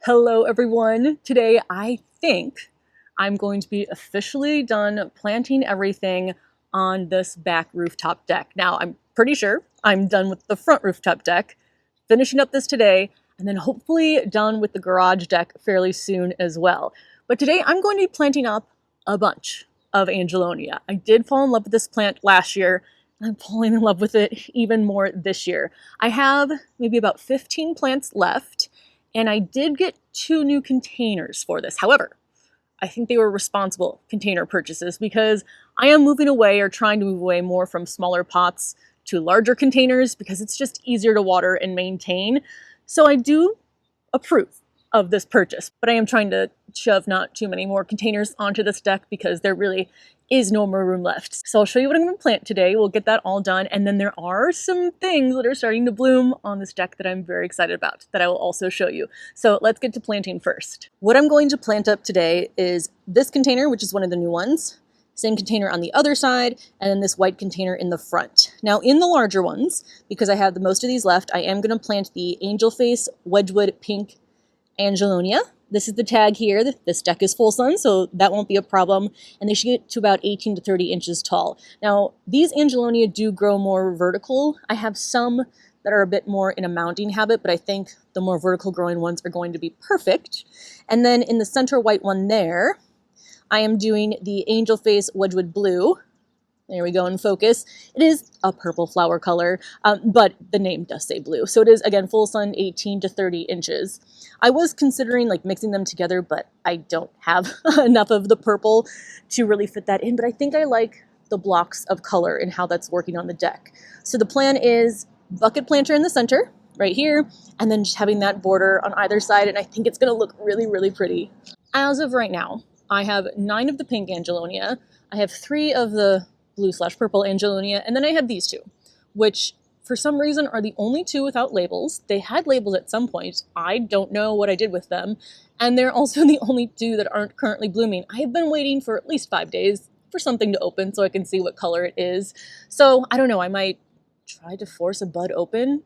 Hello everyone. Today I think I'm going to be officially done planting everything on this back rooftop deck. Now I'm pretty sure I'm done with the front rooftop deck, finishing up this today, and then hopefully done with the garage deck fairly soon as well. But today I'm going to be planting up a bunch of angelonia. I did fall in love with this plant last year, and I'm falling in love with it even more this year. I have maybe about 15 plants left, and I did get 2 new containers for this. However, I think they were responsible container purchases because I am moving away or trying to move away more from smaller pots to larger containers because it's just easier to water and maintain. So I do approve of this purchase, but I am trying to shove not too many more containers onto this deck because there really is no more room left. So I'll show you what I'm going to plant today. We'll get that all done. And then there are some things that are starting to bloom on this deck that I'm very excited about that I will also show you. So let's get to planting first. What I'm going to plant up today is this container, which is one of the new ones, same container on the other side, and then this white container in the front. Now in the larger ones, because I have the most of these left, I am going to plant the Angel Face Wedgwood Pink Angelonia. This is the tag here. This deck is full sun, so that won't be a problem. And they should get to about 18 to 30 inches tall. Now, these Angelonia do grow more vertical. I have some that are a bit more in a mounding habit, but I think the more vertical growing ones are going to be perfect. And then in the center white one there, I am doing the Angel Face Wedgwood Blue. There we go in focus. It is a purple flower color, but the name does say blue. So it is, again, full sun, 18 to 30 inches. I was considering like mixing them together, but I don't have enough of the purple to really fit that in. But I think I like the blocks of color and how that's working on the deck. So the plan is bucket planter in the center, right here, and then just having that border on either side. And I think it's going to look really, really pretty. As of right now, I have 9 of the pink Angelonia. I have 3 of the blue/purple Angelonia, and then I have these 2, which for some reason are the only 2 without labels. They had labels at some point. I don't know what I did with them, and they're also the only 2 that aren't currently blooming. I have been waiting for at least 5 days for something to open so I can see what color it is. So I don't know, I might try to force a bud open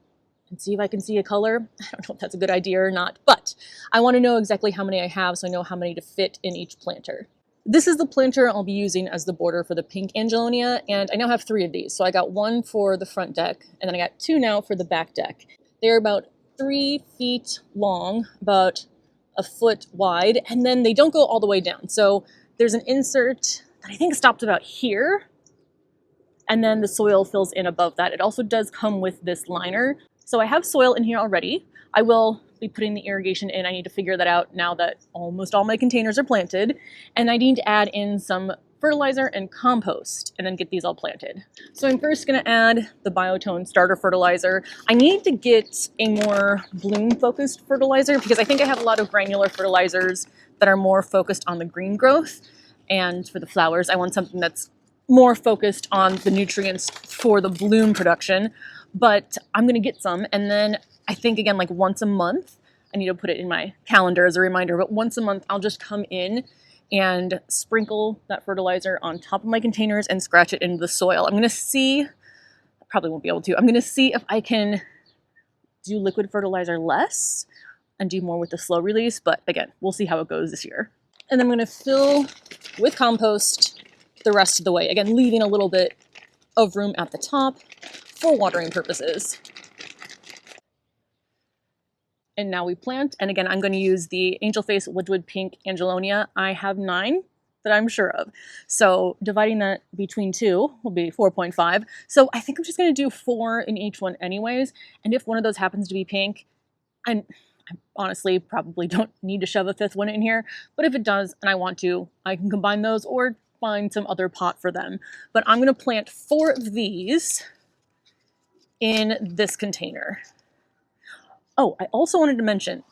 and see if I can see a color. I don't know if that's a good idea or not, but I want to know exactly how many I have so I know how many to fit in each planter. This is the planter I'll be using as the border for the pink Angelonia, and I now have 3 of these. So I got 1 for the front deck, and then I got 2 now for the back deck. They're about 3 feet long, about a foot wide, and then they don't go all the way down. So there's an insert that I think stopped about here, and then the soil fills in above that. It also does come with this liner. So I have soil in here already. I will be putting the irrigation in. I need to figure that out now that almost all my containers are planted. And I need to add in some fertilizer and compost and then get these all planted. So I'm first going to add the Biotone starter fertilizer. I need to get a more bloom focused fertilizer because I think I have a lot of granular fertilizers that are more focused on the green growth. And for the flowers, I want something that's more focused on the nutrients for the bloom production. But I'm going to get some, and then I think, again, like once a month, I need to put it in my calendar as a reminder, but once a month I'll just come in and sprinkle that fertilizer on top of my containers and scratch it into the soil. I'm going to see, I probably won't be able to, I'm going to see if I can do liquid fertilizer less and do more with the slow release, but again, we'll see how it goes this year. And then I'm going to fill with compost the rest of the way, again, leaving a little bit of room at the top for watering purposes. And now we plant, and again, I'm going to use the Angel Face Wedgwood Pink Angelonia. I have 9 that I'm sure of. So dividing that between 2 will be 4.5. So I think I'm just going to do 4 in each one anyways. And if one of those happens to be pink, and I honestly probably don't need to shove a 5th one in here, but if it does and I want to, I can combine those or find some other pot for them. But I'm going to plant 4 of these in this container. Oh, I also wanted to mention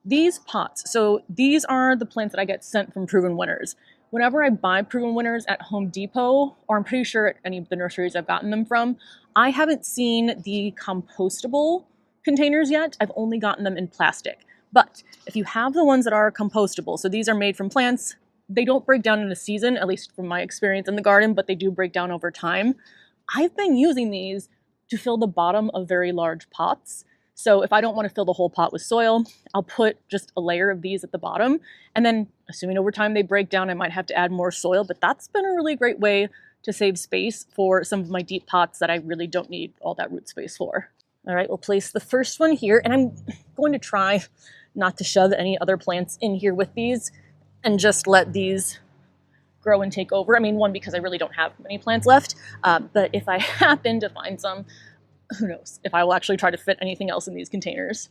these pots. So these are the plants that I get sent from Proven Winners. Whenever I buy Proven Winners at Home Depot, or I'm pretty sure at any of the nurseries I've gotten them from, I haven't seen the compostable containers yet. I've only gotten them in plastic. But if you have the ones that are compostable, so these are made from plants, they don't break down in a season, at least from my experience in the garden, but they do break down over time. I've been using these to fill the bottom of very large pots. So if I don't want to fill the whole pot with soil, I'll put just a layer of these at the bottom. And then assuming over time they break down, I might have to add more soil, but that's been a really great way to save space for some of my deep pots that I really don't need all that root space for. All right, we'll place the first one here, and I'm going to try not to shove any other plants in here with these and just let these grow and take over. I mean, one, because I really don't have many plants left, but if I happen to find some, who knows if I will actually try to fit anything else in these containers.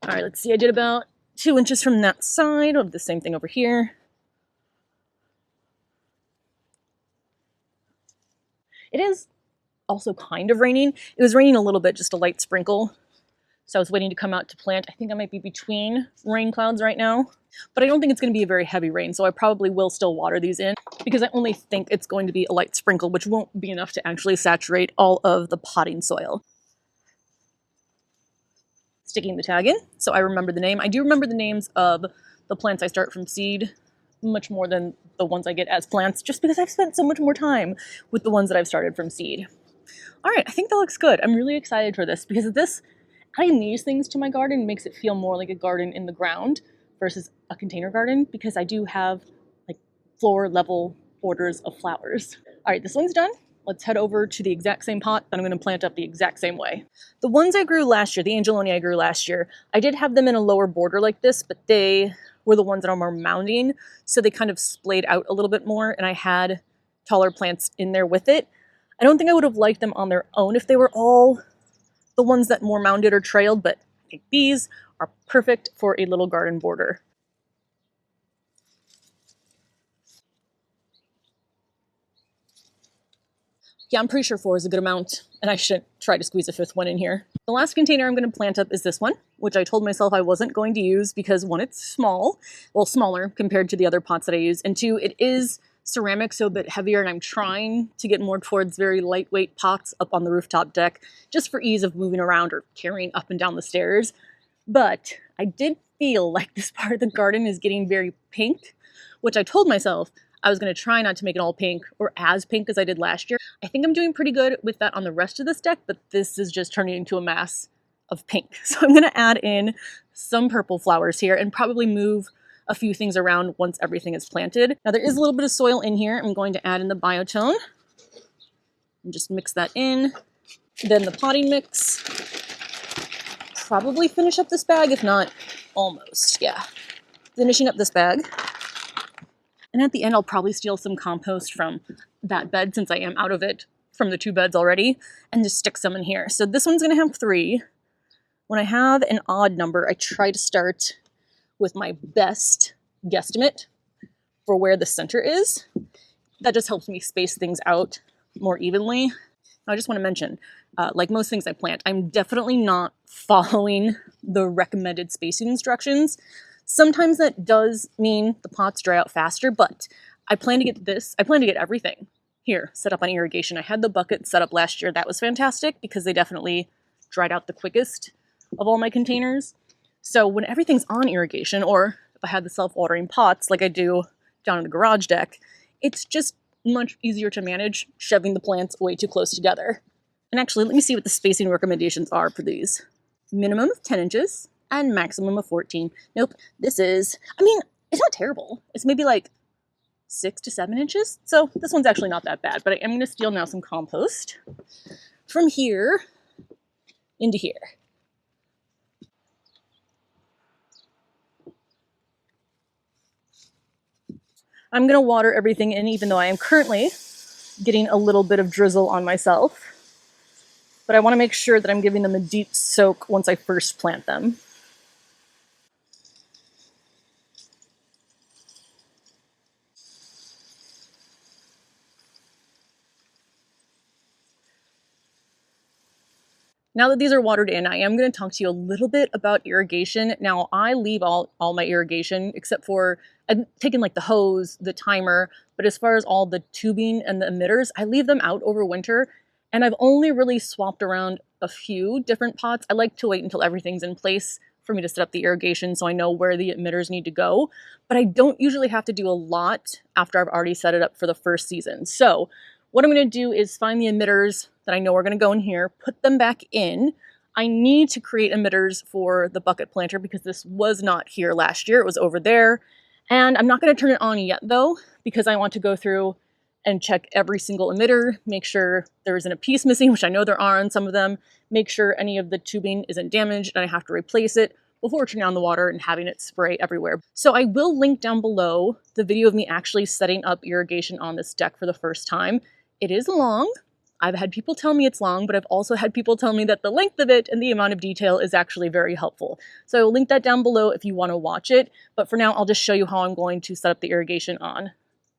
All right, let's see. I did about 2 inches from that side. I'll do the same thing over here. It is also kind of raining. It was raining a little bit, just a light sprinkle. So I was waiting to come out to plant. I think I might be between rain clouds right now, but I don't think it's going to be a very heavy rain, so I probably will still water these in because I only think it's going to be a light sprinkle, which won't be enough to actually saturate all of the potting soil. Sticking the tag in, so I remember the name. I do remember the names of the plants I start from seed much more than the ones I get as plants, just because I've spent so much more time with the ones that I've started from seed. All right, I think that looks good. I'm really excited for this because this adding these things to my garden makes it feel more like a garden in the ground versus a container garden, because I do have like floor level borders of flowers. All right, this one's done. Let's head over to the exact same pot that I'm going to plant up the exact same way. The ones I grew last year, the angelonia I grew last year, I did have them in a lower border like this, but they were the ones that are more mounding, so they kind of splayed out a little bit more, and I had taller plants in there with it. I don't think I would have liked them on their own if they were all the ones that more mounded or trailed, but I think these are perfect for a little garden border. Yeah, I'm pretty sure 4 is a good amount, and I should try to squeeze a 5th one in here. The last container I'm going to plant up is this one, which I told myself I wasn't going to use because 1, it's small, well, smaller compared to the other pots that I use, and 2, it is ceramic, so a bit heavier, and I'm trying to get more towards very lightweight pots up on the rooftop deck, just for ease of moving around or carrying up and down the stairs. But I did feel like this part of the garden is getting very pink, which I told myself I was going to try not to make it all pink or as pink as I did last year. I think I'm doing pretty good with that on the rest of this deck, but this is just turning into a mass of pink. So I'm going to add in some purple flowers here and probably move a few things around once everything is planted. Now there is a little bit of soil in here. I'm going to add in the biotone and just mix that in. Then the potting mix. Probably finish up this bag, if not almost, yeah. Finishing up this bag. And at the end, I'll probably steal some compost from that bed since I am out of it from the 2 beds already and just stick some in here. So this one's gonna have 3. When I have an odd number, I try to start with my best guesstimate for where the center is. That just helps me space things out more evenly. Now, I just want to mention, like most things I plant, I'm definitely not following the recommended spacing instructions. Sometimes that does mean the pots dry out faster, but I plan to get everything here set up on irrigation. I had the bucket set up last year. That was fantastic because they definitely dried out the quickest of all my containers. So when everything's on irrigation, or if I had the self-watering pots like I do down in the garage deck, it's just much easier to manage shoving the plants way too close together. And actually, let me see what the spacing recommendations are for these. Minimum of 10 inches and maximum of 14. Nope, this is, I mean, it's not terrible. It's maybe like 6 to 7 inches. So this one's actually not that bad, but I am going to steal now some compost from here into here. I'm going to water everything in, even though I am currently getting a little bit of drizzle on myself. But I want to make sure that I'm giving them a deep soak once I first plant them. Now that these are watered in, I am going to talk to you a little bit about irrigation. Now, I leave all my irrigation, except for, I've taken like the hose, the timer, but as far as all the tubing and the emitters, I leave them out over winter, and I've only really swapped around a few different pots. I like to wait until everything's in place for me to set up the irrigation so I know where the emitters need to go, but I don't usually have to do a lot after I've already set it up for the first season. So what I'm going to do is find the emitters that I know are going to go in here, put them back in. I need to create emitters for the bucket planter because this was not here last year. It was over there. And I'm not going to turn it on yet though, because I want to go through and check every single emitter, make sure there isn't a piece missing, which I know there are on some of them, make sure any of the tubing isn't damaged and I have to replace it before turning on the water and having it spray everywhere. So I will link down below the video of me actually setting up irrigation on this deck for the first time. It is long. I've had people tell me it's long, but I've also had people tell me that the length of it and the amount of detail is actually very helpful. So I will link that down below if you want to watch it. But for now, I'll just show you how I'm going to set up the irrigation on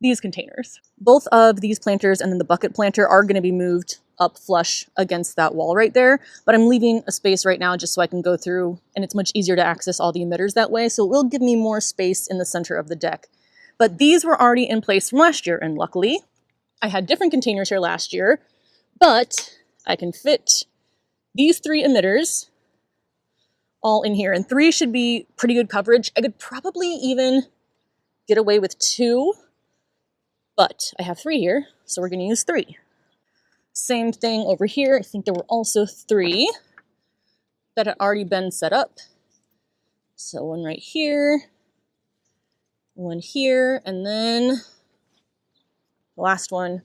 these containers. Both of these planters and then the bucket planter are going to be moved up flush against that wall right there, but I'm leaving a space right now just so I can go through, and it's much easier to access all the emitters that way, so it will give me more space in the center of the deck. But these were already in place from last year, and luckily I had different containers here last year, but I can fit these 3 emitters all in here, and 3 should be pretty good coverage. I could probably even get away with 2, but I have 3 here, so we're going to use 3. Same thing over here. I think there were also 3 that had already been set up. So one right here, one here, and then the last one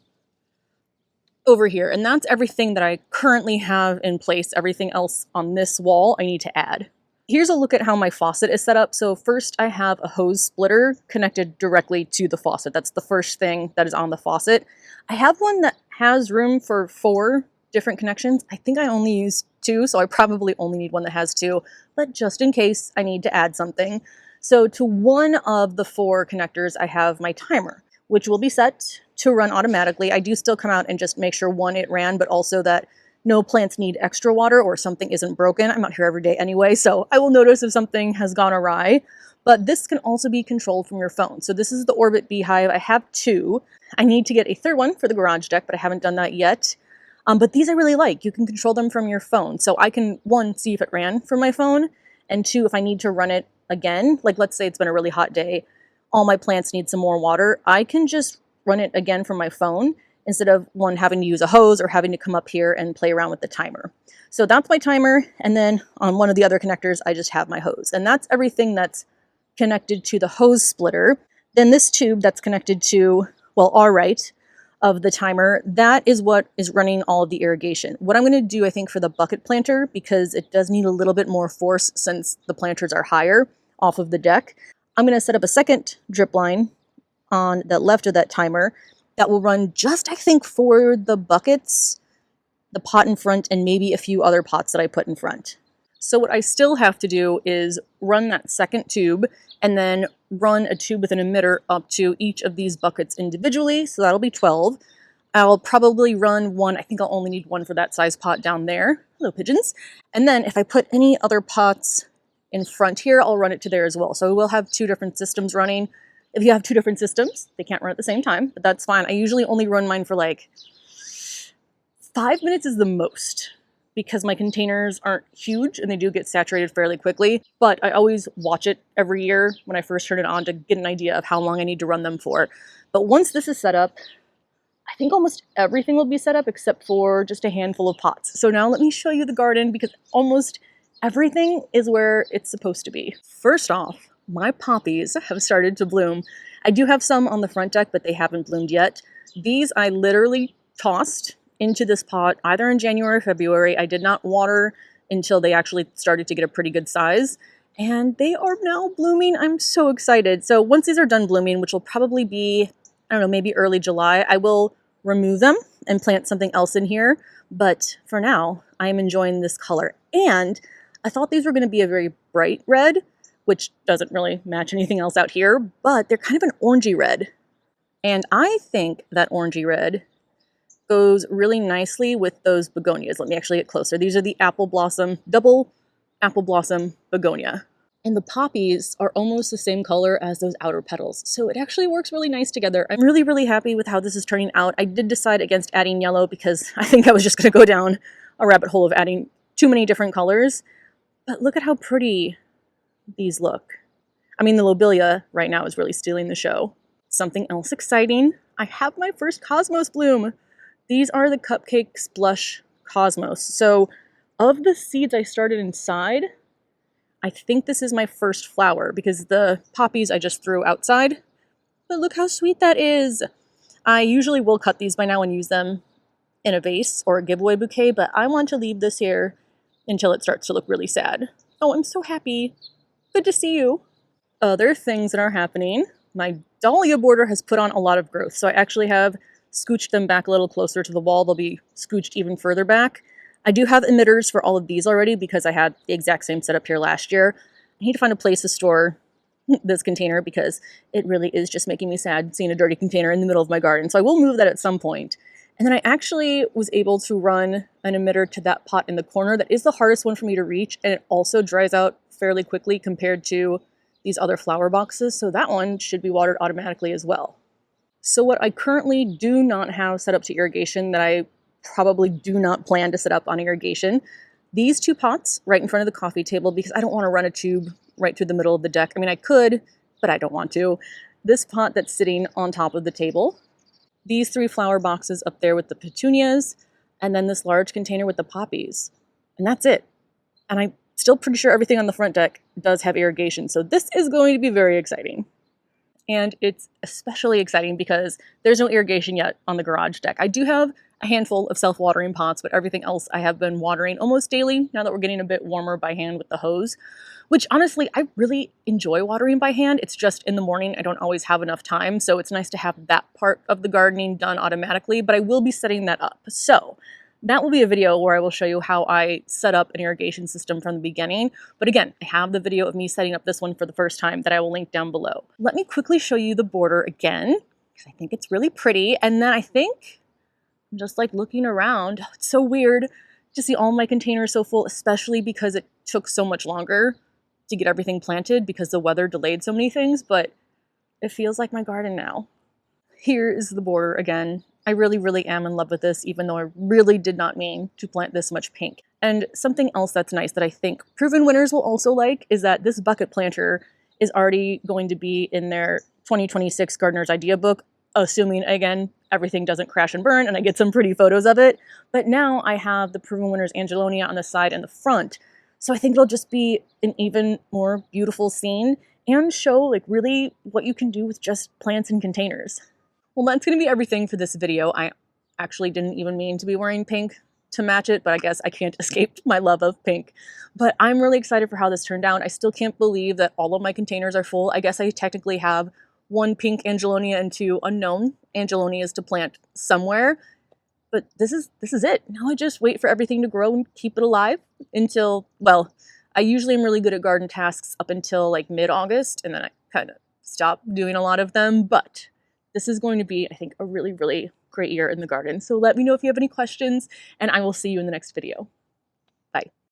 over here. And that's everything that I currently have in place. Everything else on this wall I need to add. Here's a look at how my faucet is set up. So first I have a hose splitter connected directly to the faucet. That's the first thing that is on the faucet. I have one that has room for 4 different connections. I think I only use 2, so I probably only need one that has 2, but just in case I need to add something. So to one of the 4 connectors, I have my timer, which will be set to run automatically. I do still come out and just make sure, one, it ran, but also that no plants need extra water or something isn't broken. I'm out here every day anyway, so I will notice if something has gone awry. But this can also be controlled from your phone. So this is the Orbit Beehive. I have 2. I need to get a 3rd one for the garage deck, but I haven't done that yet. But these I really like. You can control them from your phone. So I can, 1, see if it ran from my phone, and 2, if I need to run it again, like let's say it's been a really hot day, all my plants need some more water, I can just run it again from my phone instead of, 1, having to use a hose or having to come up here and play around with the timer. So that's my timer, and then on one of the other connectors, I just have my hose. And that's everything that's connected to the hose splitter. Then this tube that's connected to, well, our right of the timer, that is what is running all of the irrigation. What I'm going to do, I think, for the bucket planter, because it does need a little bit more force since the planters are higher off of the deck, I'm going to set up a second drip line on the left of that timer that will run just, I think, for the buckets, the pot in front, and maybe a few other pots that I put in front. So what I still have to do is run that second tube and then run a tube with an emitter up to each of these buckets individually. So that'll be 12. I'll probably run 1. I think I'll only need 1 for that size pot down there. Hello, pigeons. And then if I put any other pots in front here, I'll run it to there as well. So we'll have 2 different systems running. If you have 2 different systems, they can't run at the same time, but that's fine. I usually only run mine for like 5 minutes is the most, because my containers aren't huge and they do get saturated fairly quickly, but I always watch it every year when I first turn it on to get an idea of how long I need to run them for. But once this is set up, I think almost everything will be set up except for just a handful of pots. So now let me show you the garden, because almost everything is where it's supposed to be. First off, my poppies have started to bloom. I do have some on the front deck, but they haven't bloomed yet. These I literally tossed into this pot either in January or February. I did not water until they actually started to get a pretty good size, and they are now blooming. I'm so excited. So once these are done blooming, which will probably be, I don't know, maybe early July, I will remove them and plant something else in here. But for now, I am enjoying this color. And I thought these were going to be a very bright red, which doesn't really match anything else out here, but they're kind of an orangey red. And I think that orangey red goes really nicely with those begonias. Let me actually get closer. These are the apple blossom, double apple blossom begonia. And the poppies are almost the same color as those outer petals. So it actually works really nice together. I'm really, really happy with how this is turning out. I did decide against adding yellow because I think I was just gonna go down a rabbit hole of adding too many different colors. But look at how pretty these look. I mean, the lobelia right now is really stealing the show. Something else exciting, I have my first cosmos bloom. These are the Cupcakes Blush Cosmos. So Of the seeds I started inside, I think this is my first flower because the poppies I just threw outside. But look how sweet that is. I usually will cut these by now and use them in a vase or a giveaway bouquet, but I want to leave this here until it starts to look really sad. Oh, I'm so happy. Good to see you. Other things that are happening. My dahlia border has put on a lot of growth, so I actually have scooched them back a little closer to the wall. They'll be scooched even further back. I do have emitters for all of these already because I had the exact same setup here last year. I need to find a place to store this container because it really is just making me sad seeing a dirty container in the middle of my garden. So I will move that at some point. And then I actually was able to run an emitter to that pot in the corner. That is the hardest one for me to reach, and it also dries out fairly quickly compared to these other flower boxes. So that one should be watered automatically as well. So what I currently do not have set up to irrigation, that I probably do not plan to set up on irrigation, these two pots right in front of the coffee table, because I don't want to run a tube right through the middle of the deck. I mean, I could, but I don't want to. This pot that's sitting on top of the table, these three flower boxes up there with the petunias, and then this large container with the poppies. And that's it. And I'm still pretty sure everything on the front deck does have irrigation. So this is going to be very exciting. And it's especially exciting because there's no irrigation yet on the garage deck. I do have a handful of self-watering pots, but everything else I have been watering almost daily now that we're getting a bit warmer by hand with the hose, which honestly, I really enjoy watering by hand. It's just in the morning, I don't always have enough time. So it's nice to have that part of the gardening done automatically, but I will be setting that up. So that will be a video where I will show you how I set up an irrigation system from the beginning. But again, I have the video of me setting up this one for the first time that I will link down below. Let me quickly show you the border again, because I think it's really pretty. And then I think, just like looking around, it's so weird to see all my containers so full, especially because it took so much longer to get everything planted because the weather delayed so many things, but it feels like my garden now. Here is the border again. I really, really am in love with this, even though I really did not mean to plant this much pink. And something else that's nice that I think proven winners will also like is that this bucket planter is already going to be in their 2026 Gardener's Idea book, assuming, again, everything doesn't crash and burn and I get some pretty photos of it. But now I have the proven winners angelonia on the side and the front. So I think it'll just be an even more beautiful scene and show like really what you can do with just plants and containers. Well, that's going to be everything for this video. I actually didn't even mean to be wearing pink to match it, but I guess I can't escape my love of pink. But I'm really excited for how this turned out. I still can't believe that all of my containers are full. I guess I technically have one pink angelonia and two unknown angelonias to plant somewhere. But this is it. Now I just wait for everything to grow and keep it alive until, well, I usually am really good at garden tasks up until like mid-August, and then I kind of stop doing a lot of them. But this is going to be, I think, a really, really great year in the garden. So let me know if you have any questions, and I will see you in the next video. Bye.